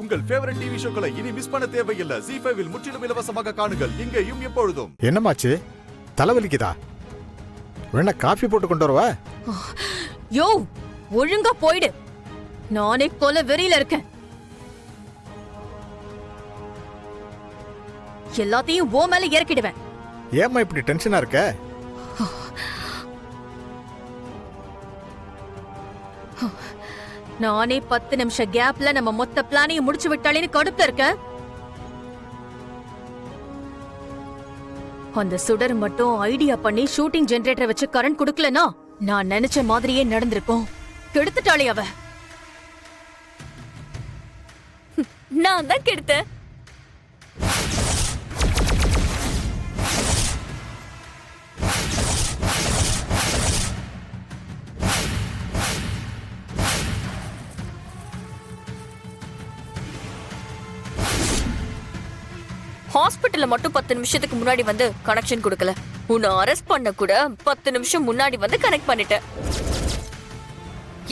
உங்கள் favourite TV ஷோக்களை இனி miss பண்ண தேவையில்லை. ZEE5 இல் முற்றிலும் இலவசமாக காணுங்கள், இங்கேயும் எப்பொழுதும். என்னமாச்சு? தலைவலிக்குதா? வேணா காஃபி போட்டு கொண்டு வரவா? யோ, ஒழுங்கா போயிடு. நானே கொலை வெறியில இருக்கேன். எல்லாத்தையும் ஓ மேல இறக்கிடுவேன். ஏம்மா இப்படி டென்ஷனா இருக்க? நானே 10 நிமிஷம் கேப்ல நம்ம மொத்த பிளானையும் முடிச்சு விட்டாலேன்னு கடுப்புல இருக்க. அந்த சுடர் மட்டும் ஐடியா பண்ணி ஷூட்டிங் ஜெனரேட்டரை வச்சு கரண்ட் கொடுக்கலனா நான் நினைச்ச மாதிரியே நடந்திருக்கும். கெடுத்துட்டாளே அவ. நான் தான் கெடுத்தேன். ஹாஸ்பிட்டல்ல மட்டும் 10 நிமிஷத்துக்கு முன்னாடி வந்து கனெக்ஷன் கொடுக்கல. உன்னை அரெஸ்ட் பண்ண கூட 10 நிமிஷம் முன்னாடி வந்து கனெக்ட் பண்ணிட்டேன்.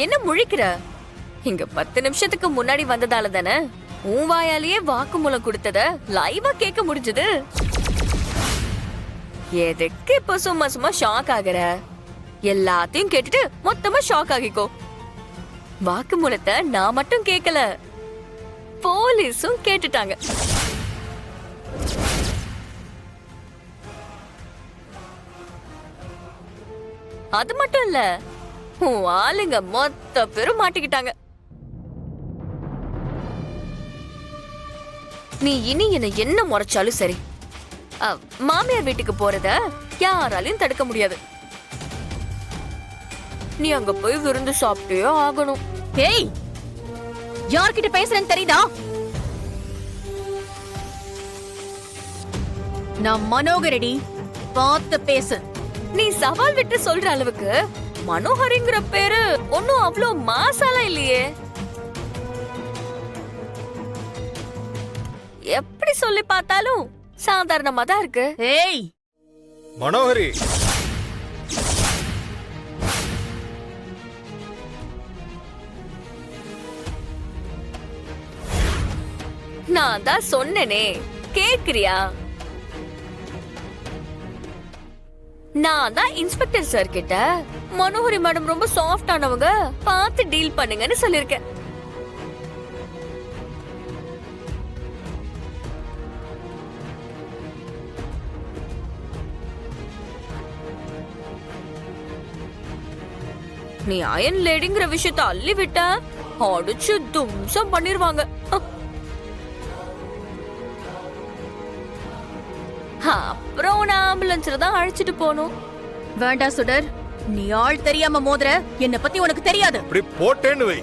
என்ன முழிக்கிற? இங்க 10 நிமிஷத்துக்கு முன்னாடி வந்ததால தானே உன் வாயாலேயே வாக்குமூலம் கொடுத்தத லைவா கேட்க முடிஞ்சது. எதுக்கு இப்ப சும்மா சும்மா ஷாக் ஆகுற? எல்லாத்தையும் கேட்டுட்டு மொத்தமா ஷாக் ஆகிக்கோ. வாக்குமூலத்தை நான் மட்டும் கேட்கல, போலீஸும் கேட்டுட்டாங்க. அது மட்டும் இல்ல, உன் ஆளுங்க மொத்த பேரும் மாட்டிக்கிட்டாங்க. நீ இனி என்ன முறைச்சாலும் சரி, மாமியார் வீட்டுக்கு போறத யாராலையும் தடுக்க முடியாது. நீ அங்க போய் விருந்து சாப்பிட்டே ஆகணும். ஏய், யார்கிட்ட பேசுறேன்னு தெரியுதா? நான் மனோகரடி, பார்த்து பேசு. நீ சவால் விட்டு சொல்ற அளவுக்கு மனோகரிங்கிற பேரு ஒன்னும் அவ்வளோ மாசாலா இல்லையே. எப்படி சொல்லி பார்த்தாலும் சாதாரணமா தான் இருக்கு. ஏய் மனோகரி, நான் தான் சொன்னேனே, கேக்குறியா? நான் தான் இன்ஸ்பெக்டர் சார் கிட்ட மனோகரி மேடம் ரொம்ப சாஃப்ட் ஆனவங்க, பார்த்து டீல் பண்ணுங்கன்னு சொல்லிருக்கேன். நீ அயன் லேடிங்கிற விஷயத்த அள்ளி விட்ட அடிச்சு தும்சம் பண்ணிருவாங்க. அப்புறம் நான் ஆம்புலன்ஸ்ல தான் அழைச்சிட்டு போகணும். வேண்டாம் சுடர், நீ ஆள் தெரியாம மோதுற. என்ன பத்தி உனக்கு தெரியாது. இப்படி போட்டேன்னு வை.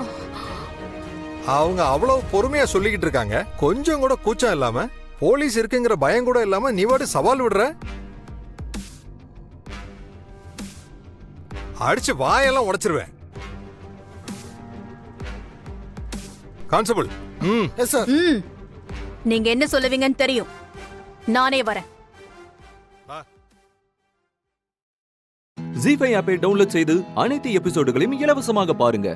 அவங்க அவ்வளவு பொறுமையா சொல்லிக்கிட்டு இருக்காங்க, கொஞ்சம் கூட கூச்சம் இல்லாம, போலீஸ் இருக்குங்கிற பயம் கூட இல்லாம நீ வாட்டு சவால் விடுற. அடிச்சு வாயெல்லாம் உடைச்சிருவேன். கான்ஸ்டபிள். Yes sir. நீங்க என்ன சொல்லுவீங்கன்னு தெரியும், நானே வரேன். ZEE5 ஆப்பை டவுன்லோட் செய்து அனைத்து எபிசோடுகளையும் இலவசமாக பாருங்க.